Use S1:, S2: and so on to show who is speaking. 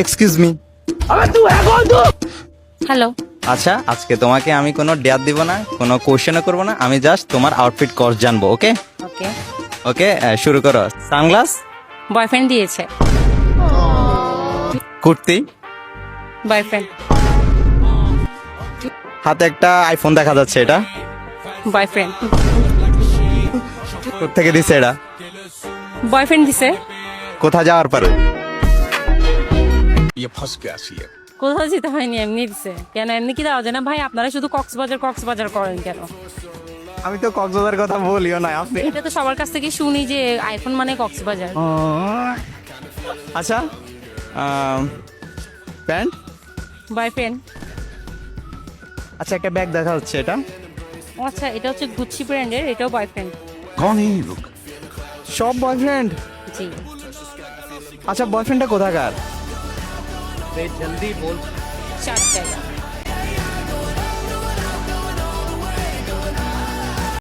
S1: Excuse me.
S2: Hello.
S1: আচ্ছা, আজকে তোমাকে আমি কোনো ডেয়ার দিব না, কোনো কোশ্চেনও করবো না, আমি জাস্ট তোমার আউটফিট কস্ট জানবো। ওকে
S2: ওকে।
S1: ওকে, শুরু করো। সানগ্লাস,
S2: বয়ফ্রেন্ড দিয়েছে।
S1: কুর্তি,
S2: বয়ফ্রেন্ড।
S1: হাতে একটা আইফোন দেখা যাচ্ছে, এটা
S2: বয়ফ্রেন্ড।
S1: কোথেকে দিছে এটা?
S2: বয়ফ্রেন্ড দিছে।
S1: কোথায় যাওয়ার পরে?
S2: কোথাও যেতে হয়নি, এমনি দিছে। কেন এমনি কি দেওয়া যায় না ভাই? আপনারা শুধু কক্সবাজার করেন কেন?
S1: আমি তো কক্সবাজার কথা বলিও না, আপনি।
S2: এটা তো সবার কাছ থেকে শুনি যে আইফোন মানে কক্সবাজার।
S1: আচ্ছা, প্যান্ট।
S2: বয়ফ্রেন্ড।
S1: আচ্ছা, একটা ব্যাগ দেখা যাচ্ছে, এটা
S2: আচ্ছা, এটা হচ্ছে গুচি ব্র্যান্ডের, এটাও বয়ফ্রেন্ড।
S1: সব বয়ফ্রেন্ড?
S2: জি।
S1: আচ্ছা, বয়ফ্রেন্ডটা কোথাকার?
S2: চার জায়গা।